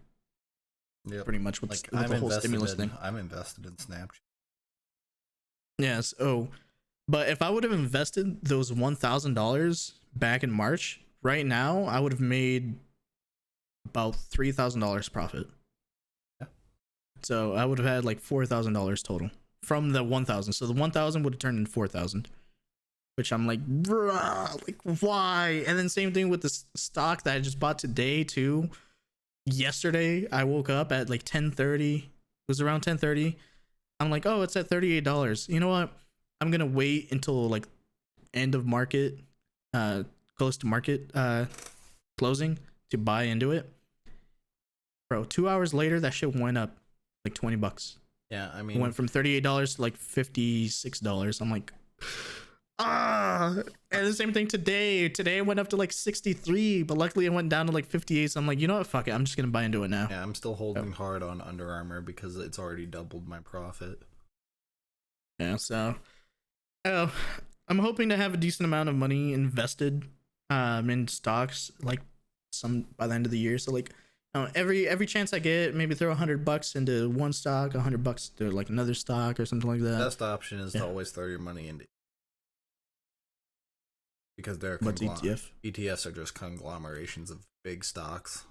Yeah, pretty much with, like with the whole stimulus thing. I'm invested in Snapchat. Yes. Oh, but if I would have invested those $1,000 back in March, right now I would have made about $3,000 profit. Yeah. So I would have had like $4,000 total from the 1,000. So the 1,000 would have turned into 4,000, which I'm like, bruh, like why? And then same thing with the stock that I just bought today too. Yesterday I woke up at like 10:30. It was around 10:30. I'm like, oh, it's at $38. You know what? I'm gonna wait until like end of market, close to market closing to buy into it. Bro, 2 hours later, that shit went up like $20. Yeah, I It mean, went from $38 to like $56. I'm like, and the same thing today. Today it went up to like 63, but luckily it went down to like 58. So I'm like, you know what? Fuck it. I'm just gonna buy into it now. yeah, I'm still holding hard on Under Armour because it's already doubled my profit. Yeah, so I'm hoping to have a decent amount of money invested in stocks like some by the end of the year. So like every chance I get, maybe throw $100 into one stock, $100 to like another stock or something like that. Best option is to always throw your money into, because they're What's ETF? ETFs are just conglomerations of big stocks.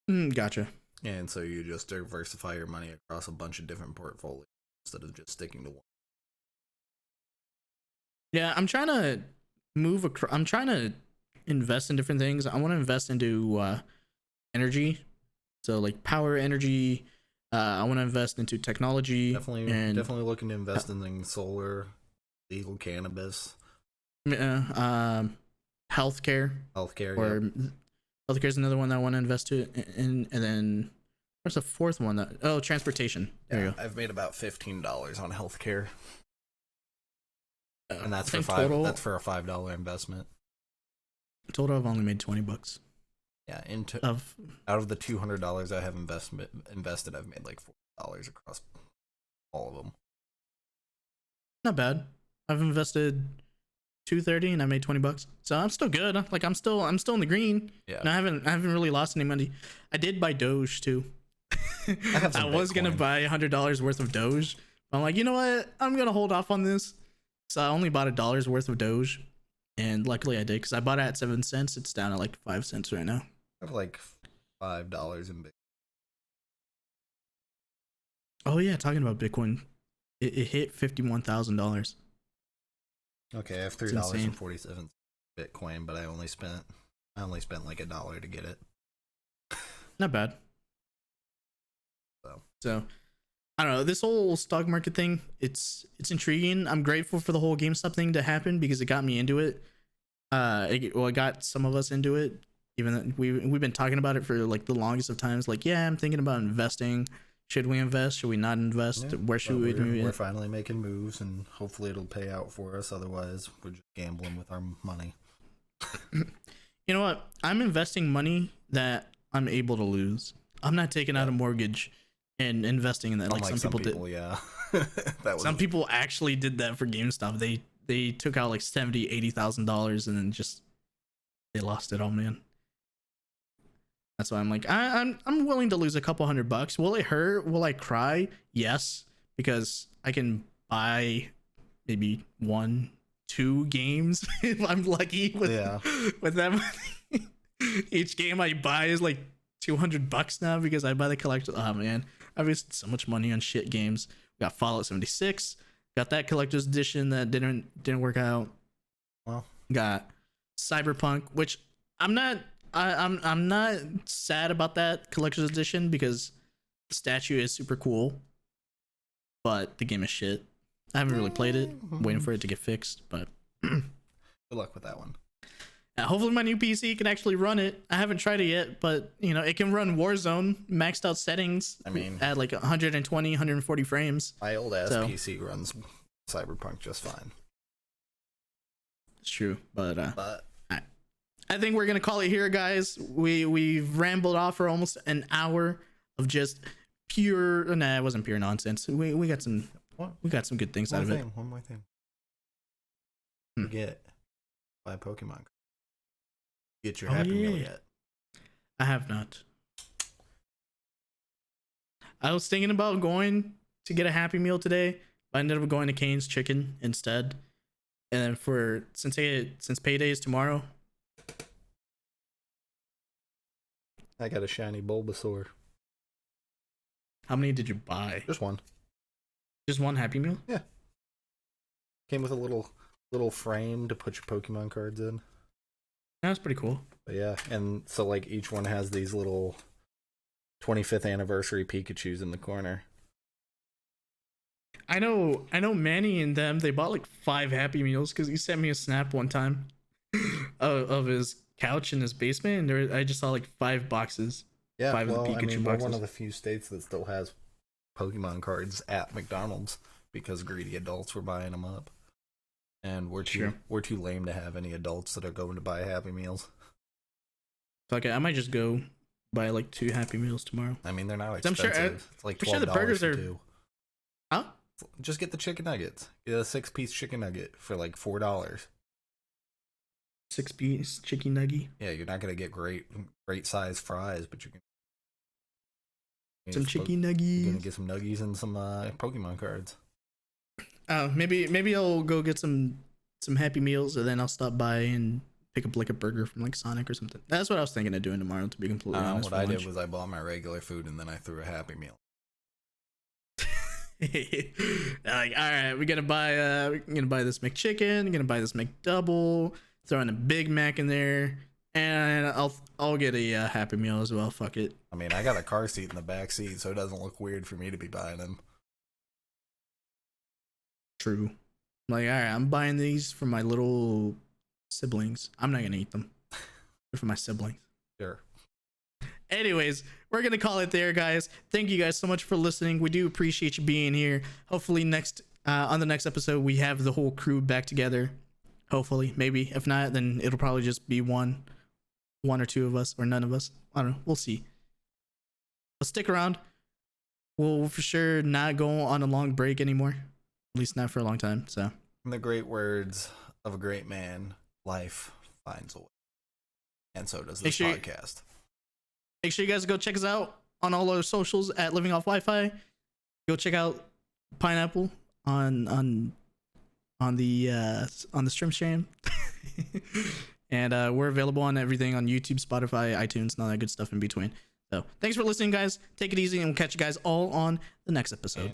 Gotcha. And so you just diversify your money across a bunch of different portfolios instead of just sticking to one. Yeah, I'm trying to I'm trying to invest in different things. I want to invest into energy, so like power energy. I want to invest into technology. Definitely looking to invest in things solar, legal cannabis, healthcare. healthcare. Or healthcare is another one that I want to invest in, and then what's the fourth one? Transportation. There you go. I've made about $15 on healthcare, and that's I for think five. total- That's for a $5 investment. Total, I've only made $20. Yeah, out of the $200 I have invested, I've made like $40 across all of them. Not bad. I've invested $230 and I made $20, so I'm still good. Like I'm still in the green. Yeah, And I haven't really lost any money. I did buy Doge too. I was gonna buy $100 worth of Doge. But I'm like, you know what? I'm gonna hold off on this. So I only bought $1 worth of Doge, and luckily I did, because I bought it at 7 cents. It's down at like 5 cents right now. I have like $5 in Bitcoin. Oh yeah, talking about Bitcoin, it hit $51,000. Okay, I have $3.47 Bitcoin, but I only spent like $1 to get it. Not bad. So I don't know, this whole stock market thing, it's intriguing. I'm grateful for the whole GameStop thing to happen, because it got me into it. It got some of us into it, even though we've been talking about it for like the longest of times. Like, yeah, I'm thinking about investing. Should we invest? Should we not invest? Yeah, Where should we do we're it? finally making moves, and hopefully it'll pay out for us. Otherwise, we're just gambling with our money. You know what? I'm investing money that I'm able to lose. I'm not taking out a mortgage and investing in that, like some people did. Yeah. Some people actually did that for GameStop. They took out like $70,000-$80,000 and then just they lost it all, man. That's why I'm like, I'm willing to lose a couple $100. Will it hurt? Will I cry? Yes, because I can buy maybe 1-2 games if I'm lucky with that money. Each game I buy is like $200 now, because I buy the collector. Oh man, I wasted so much money on shit games. We got Fallout 76, got that collector's edition that didn't work out. Well, got Cyberpunk, which I'm not sad about that collector's edition, because the statue is super cool, but the game is shit. I haven't really played it. I'm waiting for it to get fixed, but good luck with that one. Hopefully my new PC can actually run it. I haven't tried it yet, but you know, it can run Warzone maxed out settings. I mean, at like 120, 140 frames. My old ass PC runs Cyberpunk just fine. It's true, but I think we're gonna call it here, guys. We've rambled off for almost an hour of just pure. Nah, it wasn't pure nonsense. We got some. What? We got some good things out of it. One more thing. Hmm. Forget buy Pokemon. Get your Happy Meal yet? I have not. I was thinking about going to get a Happy Meal today, but I ended up going to Cane's Chicken instead. And then since payday is tomorrow, I got a shiny Bulbasaur. how many did you buy? Just one. Just one Happy Meal? Yeah. Came with a little frame to put your Pokemon cards in. That's pretty cool. But yeah, and so like each one has these little 25th anniversary Pikachus in the corner. I know Manny and them, they bought like 5 Happy Meals because he sent me a snap one time of his couch in his basement, and I just saw like 5 boxes. Yeah, 5 well, of the Pikachu we're boxes. one of the few states that still has Pokemon cards at McDonald's because greedy adults were buying them up. And we're too lame to have any adults that are going to buy Happy Meals. Fuck it, I might just go buy like 2 Happy Meals tomorrow. I mean, they're not I'm expensive. sure, it's like $12 sure the burgers for are. 2. Huh? Just get the chicken nuggets. Get a 6-piece chicken nugget for like $4. 6-piece chicken nugget. Yeah, you're not gonna get great size fries, but you can. Some chicken You're nuggies. gonna get some nuggies and some Pokemon cards. Maybe I'll go get some Happy Meals, and then I'll stop by and pick up like a burger from like Sonic or something. That's what I was thinking of doing tomorrow, to be completely honest. What I did was I bought my regular food and then I threw a Happy Meal. Like, all right, we're gonna buy this McChicken, we're gonna buy this McDouble, throw in a Big Mac in there, and I'll get a Happy Meal as well. Fuck it. I mean, I got a car seat in the back seat, so it doesn't look weird for me to be buying them. True. Like, all right, I'm buying these for my little siblings. I'm not gonna eat them. They're for my siblings. Sure. Anyways, we're gonna call it there, guys. Thank you guys so much for listening. We do appreciate you being here. Hopefully on the next episode we have the whole crew back together. Hopefully, maybe. If not, then it'll probably just be one or two of us, or none of us. I don't know. We'll see. But stick around. We'll for sure not go on a long break anymore. At least not for a long time. So, In the great words of a great man, life finds a way. And so does this podcast. Make sure you guys go check us out on all our socials at Living Off Wi-Fi. Go check out Pineapple on the stream. And we're available on everything on YouTube, Spotify, iTunes, and all that good stuff in between. So thanks for listening, guys. Take it easy, and we'll catch you guys all on the next episode.